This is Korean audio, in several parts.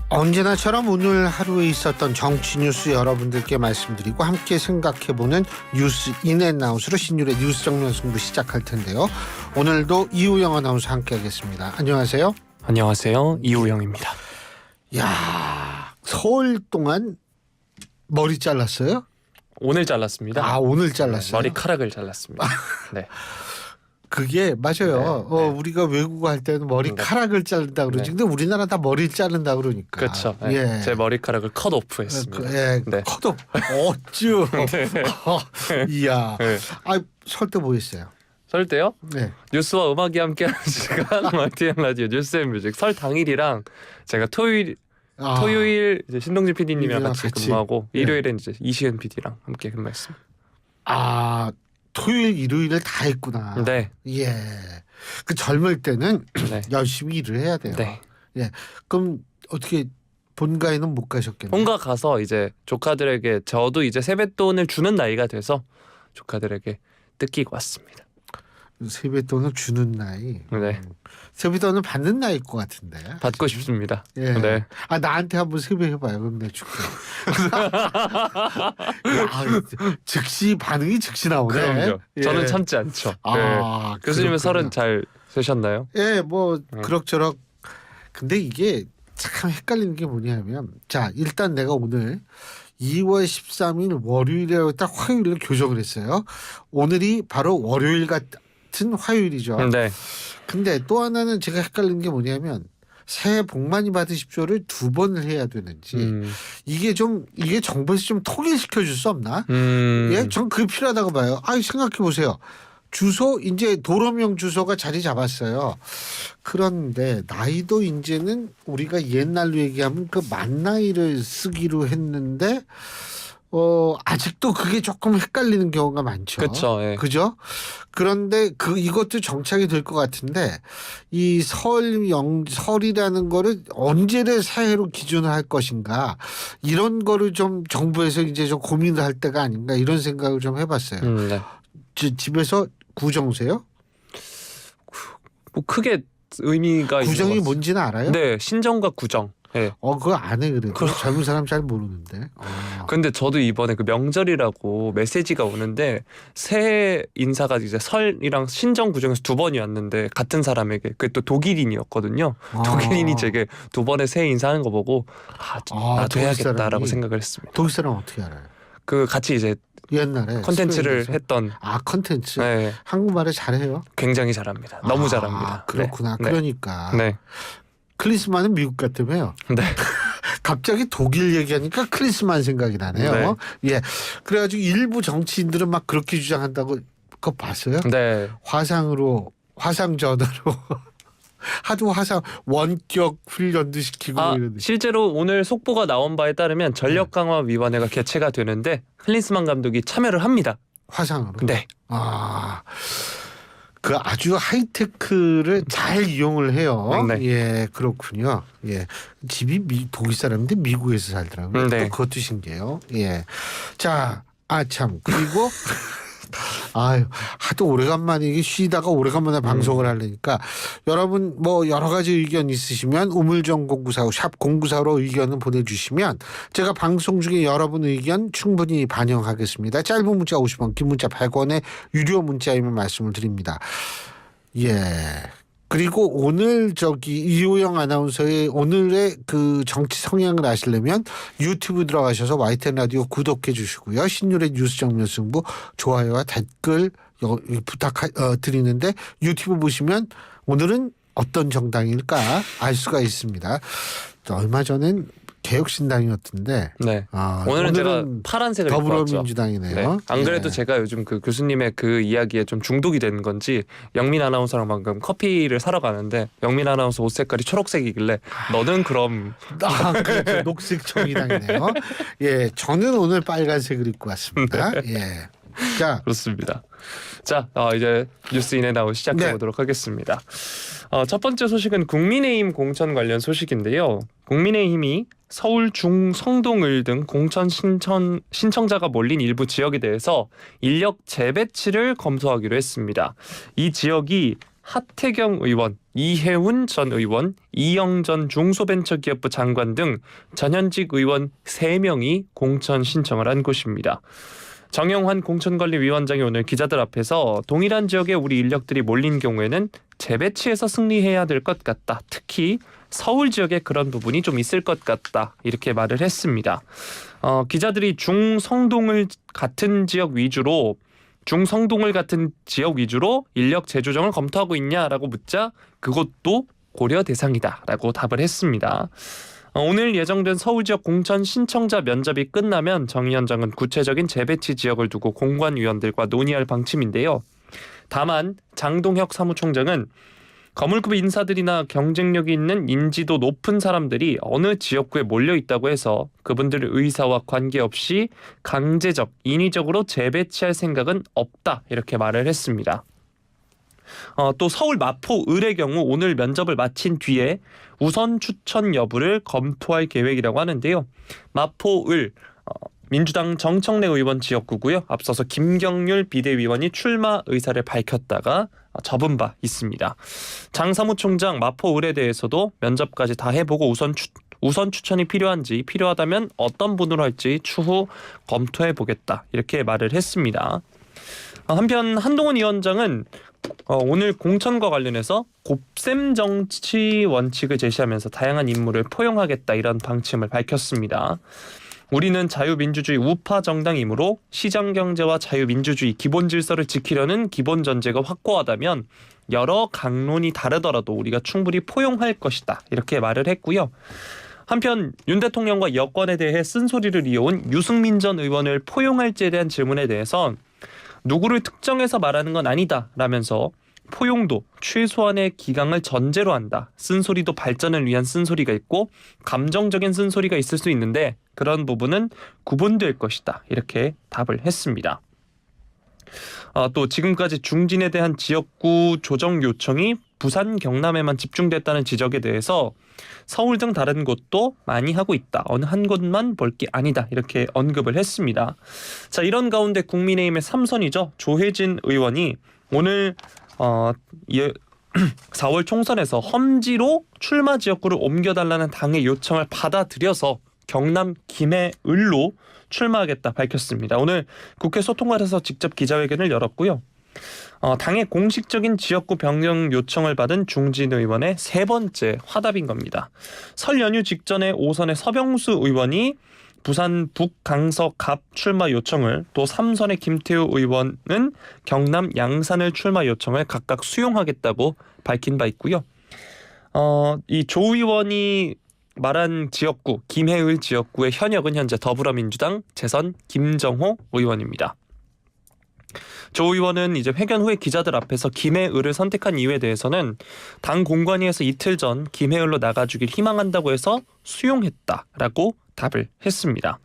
언제나처럼 오늘 하루에 있었던 정치 뉴스 여러분들께 말씀드리고 함께 생각해보는 뉴스 인앤아웃으로 신율의 뉴스 정면 승부 시작할 텐데요. 오늘도 이우영 아나운서 함께하겠습니다. 안녕하세요. 안녕하세요. 이우영입니다. 야, 서울 동안 머리 잘랐어요? 오늘 잘랐습니다. 오늘 잘랐어요? 머리카락을 잘랐습니다. 네. 그게 맞아요. 네. 우리가 외국어 할 때는 머리카락을 자른다 그러지. 근데 우리나라 다 머리를 자른다 그러니까. 그렇죠. 네. 제 머리카락을 컷오프했습니다. 네. 컷오프. 어쭈. 이야. 네. 설 때 뭐 했어요? 설 때요? 네. 뉴스와 음악이 함께하는 시간 YTN 라디오 뉴스앤뮤직 설 당일이랑 제가 토요일 이제 신동진 PD님이랑 같이 근무하고 일요일엔 이제 이시은 PD랑 함께 근무했습니다. 토요일 일요일을 다 했구나. 네. 예. 그 젊을 때는 네. 열심히 일을 해야 돼요. 네. 예. 그럼 어떻게 본가에는 못 가셨겠네요. 본가 가서 이제 조카들에게 저도 이제 세뱃돈을 주는 나이가 돼서 조카들에게 뜯기고 왔습니다. 세뱃돈을 주는 나이. 네. 세뱃돈을 받는 나이일 것 같은데. 받고 싶습니다. 예. 네. 나한테 한번 세배해봐요. 그럼 내가 줄게. 즉시 반응이 즉시 나오네. 그럼요. 예. 저는 참지 않죠. 네. 교수님은 설은 잘 쓰셨나요? 예, 그럭저럭. 근데 이게 참 헷갈리는 게 뭐냐면, 자, 일단 내가 오늘 2월 13일 월요일이라고 딱 화요일을 교정을 했어요. 오늘이 바로 월요일 같은 화요일이죠. 네. 근데 또 하나는 제가 헷갈리는 게 뭐냐면 새해 복 많이 받으십시오를 2번을 해야 되는지 이게 정부에서 좀 통일시켜 줄 수 없나? 예, 전 그게 필요하다고 봐요. 생각해 보세요. 주소 이제 도로명 주소가 자리 잡았어요. 그런데 나이도 이제는 우리가 옛날로 얘기하면 그 만 나이를 쓰기로 했는데 아직도 그게 조금 헷갈리는 경우가 많죠. 그렇죠. 예. 그죠? 그런데 이것도 정착이 될 것 같은데 이 설이라는 거를 언제를 새해로 기준을 할 것인가 이런 거를 좀 정부에서 이제 좀 고민을 할 때가 아닌가 이런 생각을 좀 해봤어요. 네. 집에서 구정세요? 뭐 크게 의미가 구정이 있는 뭔지는 알아요? 네, 신정과 구정. 네. 그거 안 해 그래도 젊은 사람 잘 모르는데. 근데 저도 이번에 그 명절이라고 메시지가 오는데 새해 인사가 이제 설이랑 신정 구정에서 2번이 왔는데 같은 사람에게 그게 또 독일인이었거든요. 독일인이 제게 2번의 새해 인사하는 거 보고 나도 해야겠다라고 생각을 했습니다. 독일 사람 어떻게 알아요? 그 같이 이제 옛날에 컨텐츠를 했던. 컨텐츠. 네. 한국말을 잘해요? 굉장히 잘합니다. 너무 잘합니다. 그렇구나. 네. 그러니까. 네. 클리스마는 미국 같다며요. 네. 갑자기 독일 얘기하니까 클리스만 생각이 나네요. 네. 예. 그래가지고 일부 정치인들은 막 그렇게 주장한다고 그거 봤어요? 네. 화상 전화로 하도 원격 훈련도 시키고 이러는데. 실제로 오늘 속보가 나온 바에 따르면 전력 강화 위원회가 개최가 되는데 클린스만 감독이 참여를 합니다. 화상으로. 네. 그 아주 하이테크를 잘 이용을 해요. 네. 예, 그렇군요. 예, 집이 독일 사람인데 미국에서 살더라고요. 네. 또 그것도 신기해요. 예, 자, 참 그리고 하도 오래간만에 쉬다가 오래간만에 방송을 하려니까 여러분 여러 가지 의견 있으시면 우물정 0945 샵 0945로 의견을 보내주시면 제가 방송 중에 여러분 의견 충분히 반영하겠습니다. 짧은 문자 50원, 긴 문자 100원의 유료 문자이면 말씀을 드립니다. 예. 그리고 오늘 이호영 아나운서의 오늘의 그 정치 성향을 아시려면 유튜브 들어가셔서 YTN 라디오 구독해 주시고요. 신율의 뉴스 정면 승부 좋아요와 댓글 드리는데 유튜브 보시면 오늘은 어떤 정당일까 알 수가 있습니다. 얼마 전엔 개혁신당이었던데. 네. 오늘은 제가 파란색을 입고 왔죠. 더불어민주당이네요. 네. 안 그래도 제가 요즘 그 교수님의 그 이야기에 좀 중독이 되는 건지 영민 아나운서랑 방금 커피를 사러 가는데 영민 아나운서 옷 색깔이 초록색이길래 너는 그럼 그렇죠. 녹색 정의당이네요. 예, 저는 오늘 빨간색을 입고 왔습니다. 예. 자, 그렇습니다. 자, 이제 뉴스 인앤아웃 시작해 보도록 하겠습니다. 첫 번째 소식은 국민의힘 공천 관련 소식인데요. 국민의힘이 서울 중성동을 등 공천 신청자가 몰린 일부 지역에 대해서 인력 재배치를 검토하기로 했습니다. 이 지역이 하태경 의원, 이해훈 전 의원, 이영전 중소벤처기업부 장관 등 전현직 의원 3명이 공천 신청을 한 곳입니다. 정영환 공천관리위원장이 오늘 기자들 앞에서 동일한 지역에 우리 인력들이 몰린 경우에는 재배치에서 승리해야 될 것 같다. 특히 서울 지역에 그런 부분이 좀 있을 것 같다. 이렇게 말을 했습니다. 기자들이 중성동을 같은 지역 위주로 인력 재조정을 검토하고 있냐라고 묻자 그것도 고려 대상이다라고 답을 했습니다. 오늘 예정된 서울 지역 공천 신청자 면접이 끝나면 정 위원장은 구체적인 재배치 지역을 두고 공관위원들과 논의할 방침인데요. 다만 장동혁 사무총장은 거물급 인사들이나 경쟁력이 있는 인지도 높은 사람들이 어느 지역구에 몰려 있다고 해서 그분들의 의사와 관계없이 강제적, 인위적으로 재배치할 생각은 없다 이렇게 말을 했습니다. 또 서울 마포 을의 경우 오늘 면접을 마친 뒤에 우선 추천 여부를 검토할 계획이라고 하는데요. 마포 을 민주당 정청래 의원 지역구고요. 앞서서 김경률 비대위원이 출마 의사를 밝혔다가 접은 바 있습니다. 장 사무총장 마포 을에 대해서도 면접까지 다 해보고 우선 추천이 필요하다면 어떤 분으로 할지 추후 검토해 보겠다 이렇게 말을 했습니다. 한편 한동훈 위원장은 오늘 공천과 관련해서 곱셈 정치 원칙을 제시하면서 다양한 인물을 포용하겠다 이런 방침을 밝혔습니다. 우리는 자유민주주의 우파 정당이므로 시장경제와 자유민주주의 기본 질서를 지키려는 기본 전제가 확고하다면 여러 강론이 다르더라도 우리가 충분히 포용할 것이다 이렇게 말을 했고요. 한편 윤 대통령과 여권에 대해 쓴소리를 이어온 유승민 전 의원을 포용할지에 대한 질문에 대해서 누구를 특정해서 말하는 건 아니다 라면서 포용도 최소한의 기강을 전제로 한다. 쓴소리도 발전을 위한 쓴소리가 있고 감정적인 쓴소리가 있을 수 있는데 그런 부분은 구분될 것이다. 이렇게 답을 했습니다. 또 지금까지 중진에 대한 지역구 조정 요청이 부산 경남에만 집중됐다는 지적에 대해서 서울 등 다른 곳도 많이 하고 있다. 어느 한 곳만 볼 게 아니다. 이렇게 언급을 했습니다. 자, 이런 가운데 국민의힘의 3선이죠. 조혜진 의원이 오늘 4월 총선에서 험지로 출마 지역구를 옮겨달라는 당의 요청을 받아들여서 경남 김해을로 출마하겠다 밝혔습니다. 오늘 국회 소통관에서 직접 기자회견을 열었고요. 당의 공식적인 지역구 변경 요청을 받은 중진 의원의 3번째 화답인 겁니다. 설 연휴 직전에 5선의 서병수 의원이 부산 북강서 갑 출마 요청을 또 3선의 김태우 의원은 경남 양산을 출마 요청을 각각 수용하겠다고 밝힌 바 있고요. 이 조 의원이 말한 지역구 김해을 지역구의 현역은 현재 더불어민주당 재선 김정호 의원입니다. 조 의원은 이제 회견 후에 기자들 앞에서 김해을을 선택한 이유에 대해서는 당 공관위에서 이틀 전 김해을로 나가주길 희망한다고 해서 수용했다라고 답을 했습니다.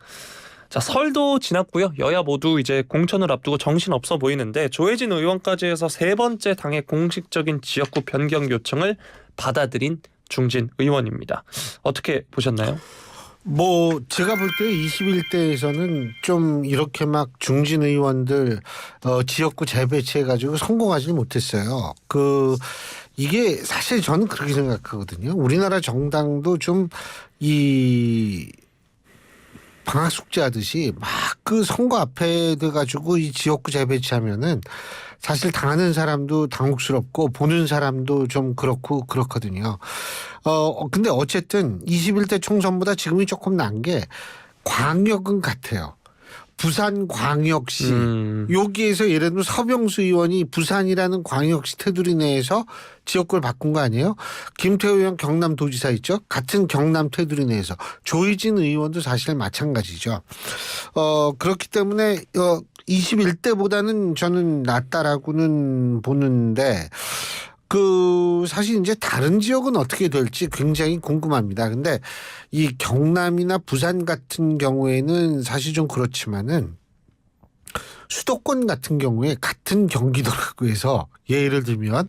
자, 설도 지났고요. 여야 모두 이제 공천을 앞두고 정신없어 보이는데 조혜진 의원까지 해서 3번째 당의 공식적인 지역구 변경 요청을 받아들인 중진 의원입니다. 어떻게 보셨나요? 뭐 제가 볼 때 21대에서는 좀 이렇게 막 중진 의원들 지역구 재배치해가지고 성공하지 못했어요. 이게 사실 저는 그렇게 생각하거든요. 우리나라 정당도 좀 이 방학 숙제하듯이 막 그 선거 앞에 돼가지고 이 지역구 재배치하면은 사실 당하는 사람도 당혹스럽고 보는 사람도 좀 그렇거든요. 근데 어쨌든 21대 총선보다 지금이 조금 난 게 광역은 같아요. 부산광역시 여기에서 예를 들면 서병수 의원이 부산이라는 광역시 테두리 내에서 지역구를 바꾼 거 아니에요? 김태우 의원 경남도지사 있죠? 같은 경남 테두리 내에서 조희진 의원도 사실 마찬가지죠. 그렇기 때문에 21대보다는 저는 낫다라고는 보는데 사실 이제 다른 지역은 어떻게 될지 굉장히 궁금합니다. 근데 이 경남이나 부산 같은 경우에는 사실 좀 그렇지만은 수도권 같은 경우에 같은 경기도라고 해서 예를 들면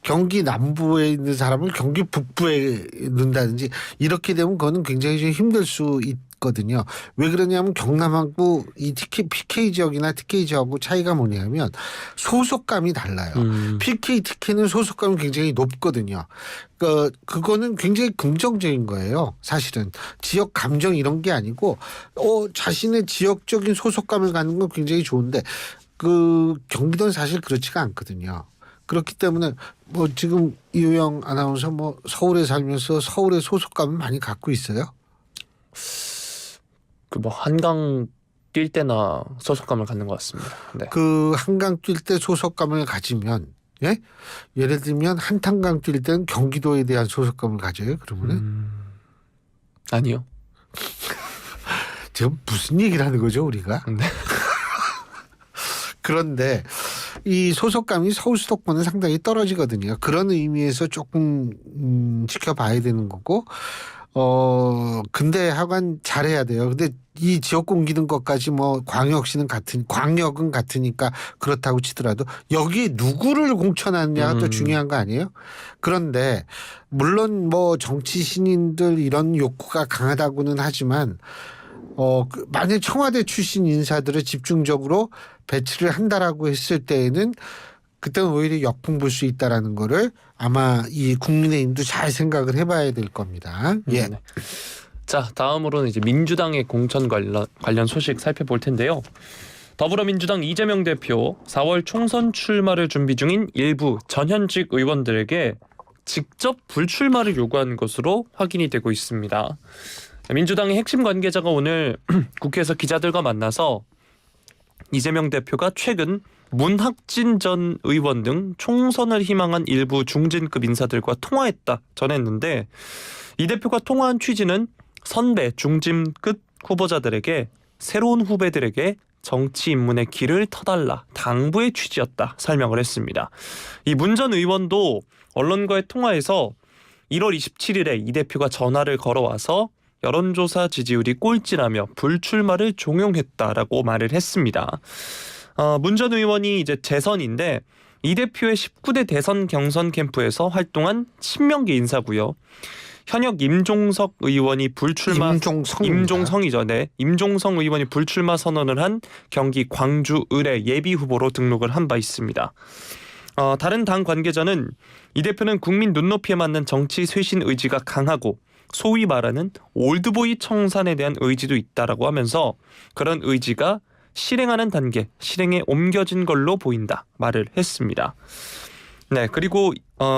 경기 남부에 있는 사람을 경기 북부에 넣는다든지 이렇게 되면 그거는 굉장히 좀 힘들 수 같거든요. 왜 그러냐면 경남하고 이 PK 지역이나 TK 지역하고 차이가 뭐냐면 소속감이 달라요. PK, TK는 소속감이 굉장히 높거든요. 그거는 굉장히 긍정적인 거예요. 사실은 지역 감정 이런 게 아니고 자신의 지역적인 소속감을 갖는 건 굉장히 좋은데 경기도는 사실 그렇지가 않거든요. 그렇기 때문에 지금 이효영 아나운서 서울에 살면서 서울의 소속감을 많이 갖고 있어요? 한강 뛸 때나 소속감을 갖는 것 같습니다. 네. 한강 뛸 때 소속감을 가지면 예를 들면 한탄강 뛸 때는 경기도에 대한 소속감을 가져요. 그러면은 아니요. 지금 무슨 얘기를 하는 거죠, 우리가? 네. 그런데 이 소속감이 서울 수도권은 상당히 떨어지거든요. 그런 의미에서 조금 지켜봐야 되는 거고 근데 하여간 잘해야 돼요. 근데 이 지역 옮기는 것까지 광역은 같으니까 그렇다고 치더라도 여기에 누구를 공천하느냐가 또 중요한 거 아니에요? 그런데 물론 정치 신인들 이런 욕구가 강하다고는 하지만 만약 청와대 출신 인사들을 집중적으로 배치를 한다라고 했을 때에는 그때는 오히려 역풍 불 수 있다라는 거를 아마 이 국민의힘도 잘 생각을 해봐야 될 겁니다. 예. 네. 자, 다음으로는 이제 민주당의 공천 관련 소식 살펴볼 텐데요. 더불어민주당 이재명 대표 4월 총선 출마를 준비 중인 일부 전현직 의원들에게 직접 불출마를 요구한 것으로 확인이 되고 있습니다. 민주당의 핵심 관계자가 오늘 국회에서 기자들과 만나서 이재명 대표가 최근 문학진 전 의원 등 총선을 희망한 일부 중진급 인사들과 통화했다 전했는데 이 대표가 통화한 취지는 선배 중진급 후보자들에게 새로운 후배들에게 정치 입문의 길을 터달라 당부의 취지였다 설명을 했습니다. 이 문 전 의원도 언론과의 통화에서 1월 27일에 이 대표가 전화를 걸어와서 여론조사 지지율이 꼴찌라며 불출마를 종용했다라고 말을 했습니다. 문 전 의원이 이제 재선인데 이 대표의 19대 대선 경선 캠프에서 활동한 친명계 인사고요. 현역 임종석 의원이 불출마 임종성이죠. 네. 임종성 의원이 불출마 선언을 한 경기 광주 의뢰 예비 후보로 등록을 한 바 있습니다. 다른 당 관계자는 이 대표는 국민 눈높이에 맞는 정치 쇄신 의지가 강하고 소위 말하는 올드보이 청산에 대한 의지도 있다라고 하면서 그런 의지가 실행하는 단계, 실행에 옮겨진 걸로 보인다 말을 했습니다. 네, 그리고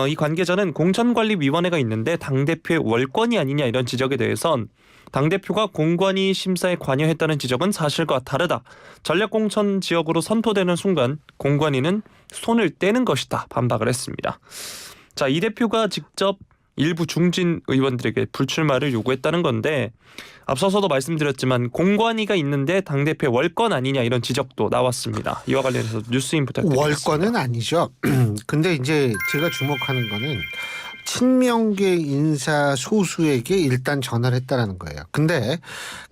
이 관계자는 공천관리위원회가 있는데 당대표의 월권이 아니냐 이런 지적에 대해선 당대표가 공관위 심사에 관여했다는 지적은 사실과 다르다. 전략공천 지역으로 선포되는 순간 공관위는 손을 떼는 것이다 반박을 했습니다. 자, 이 대표가 직접 일부 중진 의원들에게 불출마를 요구했다는 건데 앞서서도 말씀드렸지만 공관위가 있는데 당대표의 월권 아니냐 이런 지적도 나왔습니다. 이와 관련해서 뉴스인 부탁드리겠습니다. 월권은 아니죠. 근데 이제 제가 주목하는 거는 친명계 인사 소수에게 일단 전화를 했다라는 거예요. 근데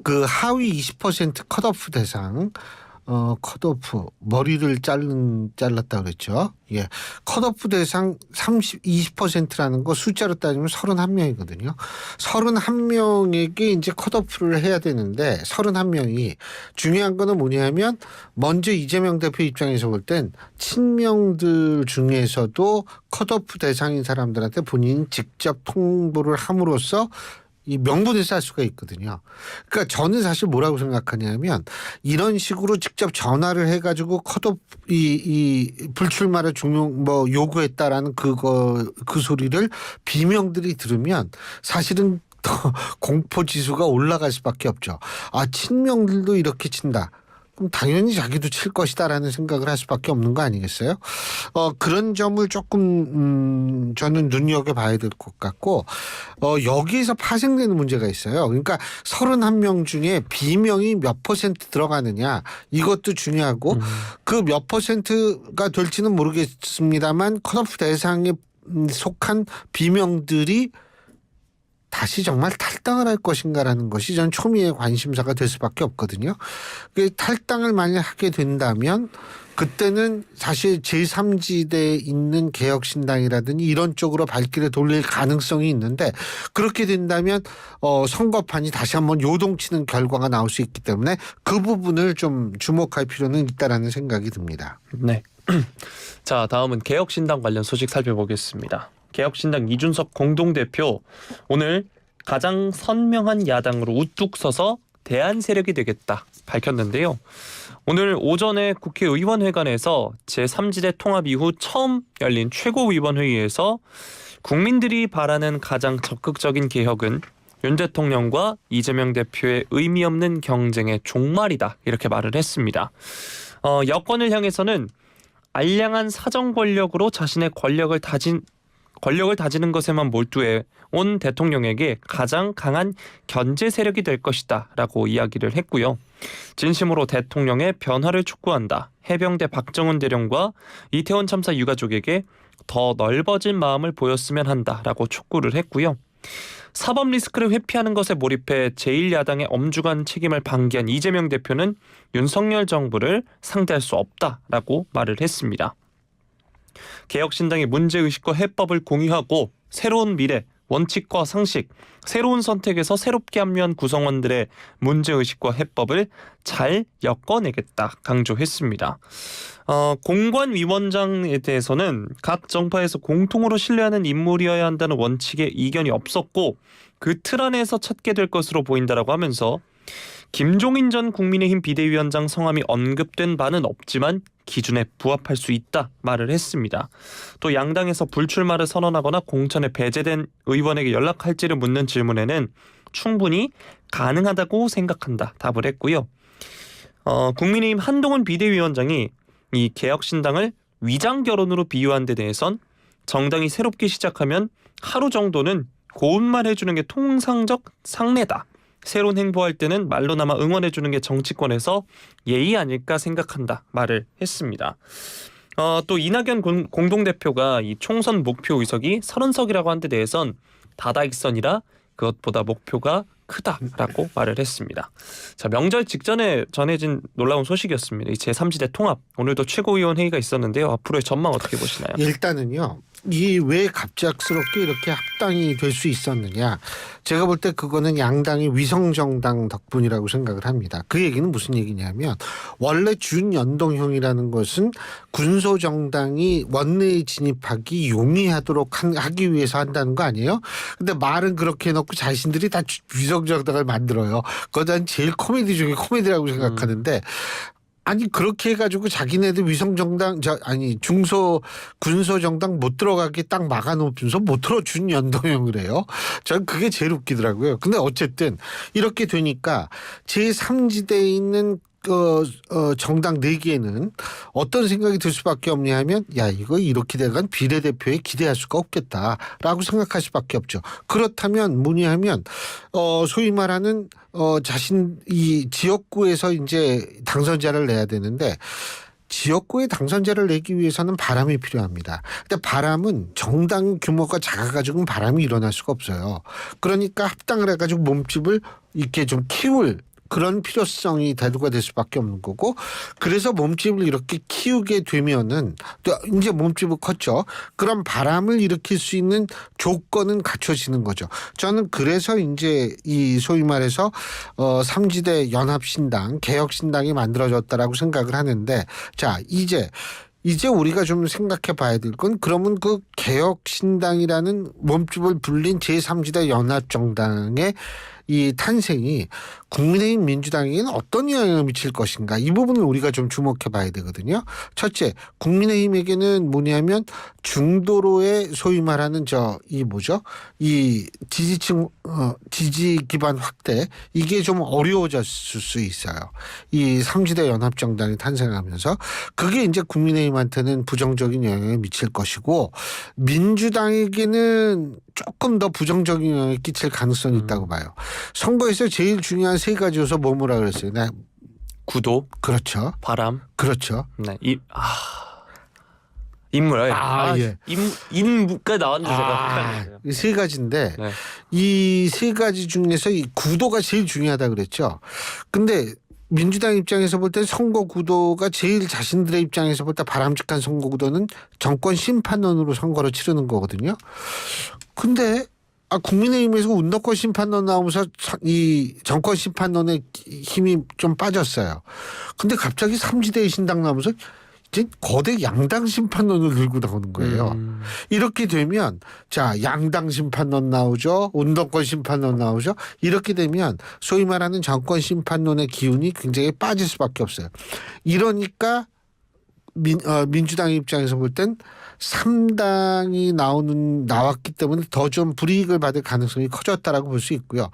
그 하위 20% 컷오프 대상 컷오프 머리를 잘랐다 그랬죠. 예. 컷오프 대상 20%라는 거 숫자로 따지면 31명이거든요. 31명에게 이제 컷오프를 해야 되는데 31명이 중요한 거는 뭐냐면 먼저 이재명 대표 입장에서 볼 땐 친명들 중에서도 컷오프 대상인 사람들한테 본인이 직접 통보를 함으로써 이 명분을 쌓을 수가 있거든요. 그러니까 저는 사실 뭐라고 생각하냐면 이런 식으로 직접 전화를 해가지고 컷오프 이 불출마를 요구했다라는 그 소리를 비명들이 들으면 사실은 더 공포 지수가 올라갈 수밖에 없죠. 친명들도 이렇게 친다. 그럼 당연히 자기도 칠 것이다라는 생각을 할 수밖에 없는 거 아니겠어요? 그런 점을 조금 저는 눈여겨봐야 될 것 같고 여기에서 파생되는 문제가 있어요. 그러니까 31명 중에 비명이 몇 퍼센트 들어가느냐 이것도 중요하고 그 몇 퍼센트가 될지는 모르겠습니다만 컷오프 대상에 속한 비명들이 다시 정말 탈당을 할 것인가라는 것이 전 초미의 관심사가 될 수밖에 없거든요. 탈당을 만약 하게 된다면 그때는 사실 제3지대에 있는 개혁신당이라든지 이런 쪽으로 발길을 돌릴 가능성이 있는데 그렇게 된다면 선거판이 다시 한번 요동치는 결과가 나올 수 있기 때문에 그 부분을 좀 주목할 필요는 있다라는 생각이 듭니다. 네. 자, 다음은 개혁신당 관련 소식 살펴보겠습니다. 개혁신당 이준석 공동대표 오늘 가장 선명한 야당으로 우뚝 서서 대안 세력이 되겠다 밝혔는데요. 오늘 오전에 국회의원회관에서 제3지대 통합 이후 처음 열린 최고위원회의에서 국민들이 바라는 가장 적극적인 개혁은 윤 대통령과 이재명 대표의 의미 없는 경쟁의 종말이다 이렇게 말을 했습니다. 여권을 향해서는 알량한 사정 권력으로 자신의 권력을 다지는 것에만 몰두해 온 대통령에게 가장 강한 견제 세력이 될 것이다 라고 이야기를 했고요. 진심으로 대통령의 변화를 촉구한다. 해병대 박정훈 대령과 이태원 참사 유가족에게 더 넓어진 마음을 보였으면 한다라고 촉구를 했고요. 사법 리스크를 회피하는 것에 몰입해 제1야당의 엄중한 책임을 방기한 이재명 대표는 윤석열 정부를 상대할 수 없다라고 말을 했습니다. 개혁신당의 문제의식과 해법을 공유하고 새로운 미래, 원칙과 상식, 새로운 선택에서 새롭게 합류한 구성원들의 문제의식과 해법을 잘 엮어내겠다 강조했습니다. 공관위원장에 대해서는 각 정파에서 공통으로 신뢰하는 인물이어야 한다는 원칙에 이견이 없었고 그 틀 안에서 찾게 될 것으로 보인다라고 하면서 김종인 전 국민의힘 비대위원장 성함이 언급된 바는 없지만 기준에 부합할 수 있다 말을 했습니다. 또 양당에서 불출마를 선언하거나 공천에 배제된 의원에게 연락할지를 묻는 질문에는 충분히 가능하다고 생각한다 답을 했고요. 국민의힘 한동훈 비대위원장이 이 개혁신당을 위장결혼으로 비유한 데 대해선 정당이 새롭게 시작하면 하루 정도는 고운말 해주는 게 통상적 상례다. 새로운 행보할 때는 말로나마 응원해주는 게 정치권에서 예의 아닐까 생각한다 말을 했습니다. 또 이낙연 공동대표가 이 총선 목표 의석이 30석이라고 한 데 대해선 다다익선이라 그것보다 목표가 크다라고 말을 했습니다. 자, 명절 직전에 전해진 놀라운 소식이었습니다. 이 제3지대 통합 오늘도 최고위원 회의가 있었는데요. 앞으로의 전망 어떻게 보시나요? 일단은요. 이 왜 갑작스럽게 이렇게 합당이 될 수 있었느냐. 제가 볼 때 그거는 양당의 위성정당 덕분이라고 생각을 합니다. 그 얘기는 무슨 얘기냐면 원래 준연동형이라는 것은 군소정당이 원내에 진입하기 용이하도록 하기 위해서 한다는 거 아니에요? 근데 말은 그렇게 해놓고 자신들이 다 위성정당을 만들어요. 그건 제일 코미디 중에 코미디라고 생각하는데 아니 그렇게 해가지고 자기네들 위성정당 중소 군소정당 못 들어가게 딱 막아놓으면서 못 들어준 연동형을 해요. 전 그게 제일 웃기더라고요. 근데 어쨌든 이렇게 되니까 제3지대에 있는 정당 4개는 어떤 생각이 들 수밖에 없냐 하면 야 이거 이렇게 돼간 비례대표에 기대할 수가 없겠다라고 생각할 수밖에 없죠. 그렇다면 뭐냐 하면 소위 말하는 자신 이 지역구에서 이제 당선자를 내야 되는데 지역구에 당선자를 내기 위해서는 바람이 필요합니다. 근데 바람은 정당 규모가 작아가지고는 바람이 일어날 수가 없어요. 그러니까 합당을 해가지고 몸집을 이렇게 좀 키울 그런 필요성이 대두가 될 수밖에 없는 거고 그래서 몸집을 이렇게 키우게 되면은 또 이제 몸집이 컸죠. 그런 바람을 일으킬 수 있는 조건은 갖춰지는 거죠. 저는 그래서 이제 이 소위 말해서 3지대 연합신당 개혁신당이 만들어졌다라고 생각을 하는데 자 이제 우리가 좀 생각해 봐야 될 건 그러면 그 개혁신당이라는 몸집을 불린 제3지대 연합정당의 이 탄생이 국민의힘 민주당에게는 어떤 영향을 미칠 것인가 이 부분을 우리가 좀 주목해 봐야 되거든요. 첫째 국민의힘에게는 뭐냐면 중도로의 소위 말하는 이 지지층 지지 기반 확대 이게 좀 어려워졌을 수 있어요. 이 3지대 연합정당이 탄생하면서 그게 이제 국민의힘한테는 부정적인 영향을 미칠 것이고 민주당에게는 조금 더 부정적인 영향을 끼칠 가능성이 있다고 봐요. 선거에서 제일 중요한 3가지 요소 뭐라 그랬어요? 구도, 그렇죠. 바람, 그렇죠. 네, 인물. 예. 인물까지 나왔는데 제가 헷갈렸어요. 이 세 가지인데 네. 이 세 가지 중에서 이 구도가 제일 중요하다 그랬죠. 근데 민주당 입장에서 볼 때 선거 구도가 제일 자신들의 입장에서 볼 때 바람직한 선거 구도는 정권 심판론으로 선거를 치르는 거거든요. 근데 국민의힘에서 운동권 심판론 나오면서 이 정권 심판론의 힘이 좀 빠졌어요. 근데 갑자기 삼지대의 신당 나오면서 이제 거대 양당 심판론을 들고 나오는 거예요. 이렇게 되면 자 양당 심판론 나오죠. 운동권 심판론 나오죠. 이렇게 되면 소위 말하는 정권 심판론의 기운이 굉장히 빠질 수밖에 없어요. 이러니까 민주당 입장에서 볼 땐 3당이 나왔기 때문에 더 좀 불이익을 받을 가능성이 커졌다라고 볼 수 있고요.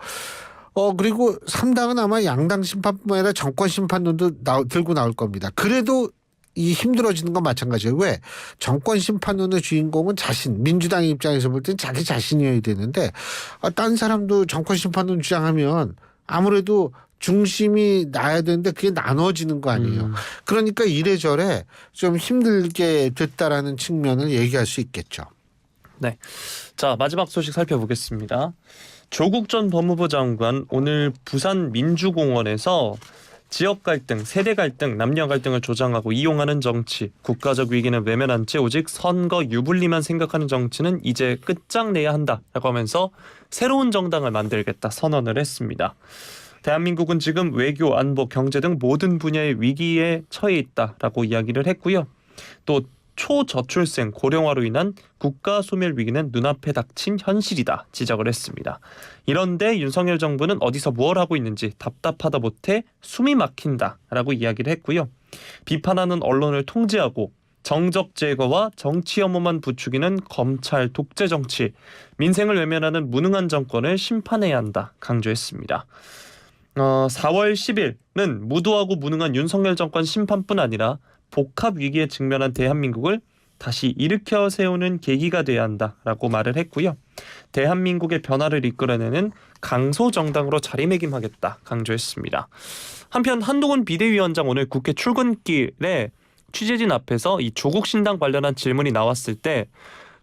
그리고 3당은 아마 양당 심판뿐만 아니라 정권 심판론도 들고 나올 겁니다. 그래도 이 힘들어지는 건 마찬가지예요. 왜? 정권 심판론의 주인공은 민주당 입장에서 볼 땐 자기 자신이어야 되는데 딴 사람도 정권 심판론 주장하면 아무래도 중심이 나야 되는데 그게 나눠지는 거 아니에요. 그러니까 이래저래 좀 힘들게 됐다라는 측면을 얘기할 수 있겠죠. 네. 자, 마지막 소식 살펴보겠습니다. 조국 전 법무부 장관 오늘 부산 민주공원에서 지역 갈등, 세대 갈등, 남녀 갈등을 조장하고 이용하는 정치, 국가적 위기는 외면한 채 오직 선거 유불리만 생각하는 정치는 이제 끝장내야 한다라고 하면서 새로운 정당을 만들겠다 선언을 했습니다. 대한민국은 지금 외교, 안보, 경제 등 모든 분야의 위기에 처해 있다라고 이야기를 했고요. 또 초저출생, 고령화로 인한 국가 소멸 위기는 눈앞에 닥친 현실이다 지적을 했습니다. 이런데 윤석열 정부는 어디서 뭘 하고 있는지 답답하다 못해 숨이 막힌다라고 이야기를 했고요. 비판하는 언론을 통제하고 정적 제거와 정치 혐오만 부추기는 검찰 독재 정치, 민생을 외면하는 무능한 정권을 심판해야 한다 강조했습니다. 4월 10일은 무도하고 무능한 윤석열 정권 심판뿐 아니라 복합 위기에 직면한 대한민국을 다시 일으켜 세우는 계기가 돼야 한다라고 말을 했고요. 대한민국의 변화를 이끌어내는 강소 정당으로 자리매김하겠다 강조했습니다. 한편 한동훈 비대위원장 오늘 국회 출근길에 취재진 앞에서 이 조국 신당 관련한 질문이 나왔을 때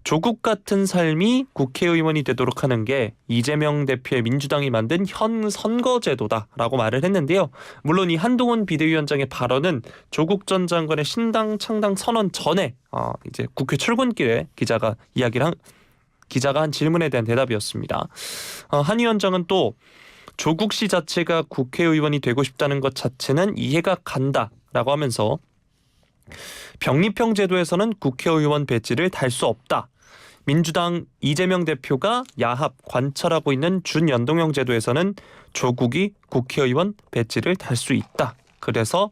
조국 같은 삶이 국회의원이 되도록 하는 게 이재명 대표의 민주당이 만든 현 선거제도다라고 말을 했는데요. 물론 이 한동훈 비대위원장의 발언은 조국 전 장관의 신당 창당 선언 전에 이제 국회 출근길에 기자가 한 질문에 대한 대답이었습니다. 한 위원장은 또 조국 씨 자체가 국회의원이 되고 싶다는 것 자체는 이해가 간다라고 하면서 병립형 제도에서는 국회의원 배지를 달 수 없다. 민주당 이재명 대표가 야합 관철하고 있는 준연동형 제도에서는 조국이 국회의원 배지를 달 수 있다. 그래서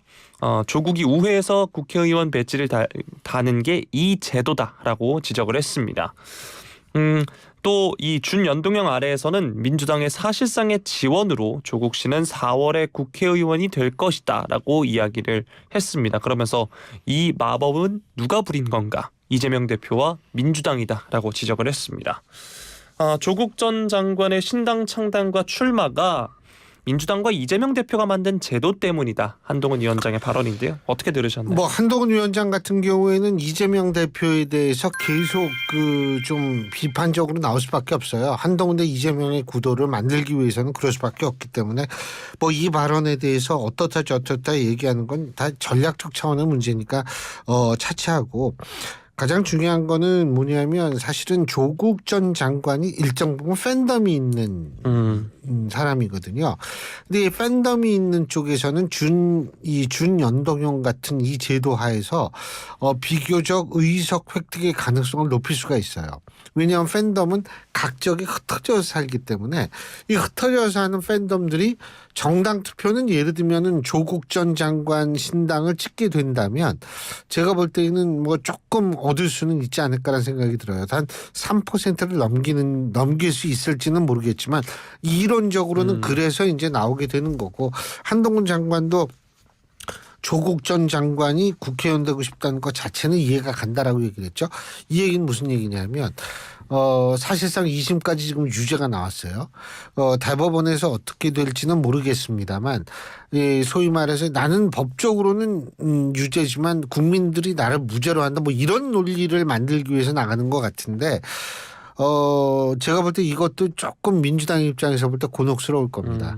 조국이 우회해서 국회의원 배지를 다는 게 이 제도다라고 지적을 했습니다. 또 이 준연동형 아래에서는 민주당의 사실상의 지원으로 조국 씨는 4월에 국회의원이 될 것이다라고 이야기를 했습니다. 그러면서 이 마법은 누가 부린 건가? 이재명 대표와 민주당이다라고 지적을 했습니다. 조국 전 장관의 신당 창당과 출마가 민주당과 이재명 대표가 만든 제도 때문이다. 한동훈 위원장의 발언인데요. 어떻게 들으셨나요? 한동훈 위원장 같은 경우에는 이재명 대표에 대해서 계속 좀 비판적으로 나올 수밖에 없어요. 한동훈 대 이재명의 구도를 만들기 위해서는 그럴 수밖에 없기 때문에 이 발언에 대해서 어떻다 저떻다 얘기하는 건 다 전략적 차원의 문제니까 차치하고 가장 중요한 거는 뭐냐면 사실은 조국 전 장관이 일정 부분 팬덤이 있는 사람이거든요. 근데 이 팬덤이 있는 쪽에서는 준연동형 같은 이 제도 하에서 비교적 의석 획득의 가능성을 높일 수가 있어요. 왜냐하면 팬덤은 각적이 흩어져서 살기 때문에 이 흩어져서 사는 팬덤들이 정당 투표는 예를 들면은 조국 전 장관 신당을 찍게 된다면 제가 볼 때는 조금 얻을 수는 있지 않을까라는 생각이 들어요. 단 3%를 넘길 수 있을지는 모르겠지만 이론적으로는 그래서 이제 나오게 되는 거고 한동훈 장관도 조국 전 장관이 국회의원 되고 싶다는 것 자체는 이해가 간다라고 얘기를 했죠. 이 얘기는 무슨 얘기냐면 사실상 2심까지 지금 유죄가 나왔어요. 대법원에서 어떻게 될지는 모르겠습니다만 소위 말해서 나는 법적으로는 유죄지만 국민들이 나를 무죄로 한다 뭐 이런 논리를 만들기 위해서 나가는 것 같은데 제가 볼 때 이것도 조금 민주당 입장에서 볼 때 곤혹스러울 겁니다.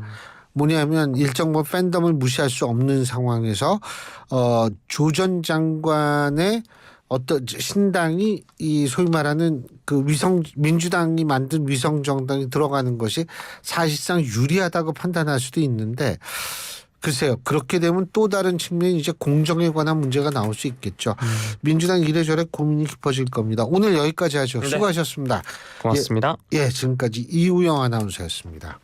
뭐냐면 일정 뭐 팬덤을 무시할 수 없는 상황에서 조 전 장관의 어떤 신당이 이 소위 말하는 그 민주당이 만든 위성 정당이 들어가는 것이 사실상 유리하다고 판단할 수도 있는데 글쎄요. 그렇게 되면 또 다른 측면이 이제 공정에 관한 문제가 나올 수 있겠죠. 민주당 이래저래 고민이 깊어질 겁니다. 오늘 여기까지 하죠. 네. 수고하셨습니다. 고맙습니다. 지금까지 이우영 아나운서였습니다.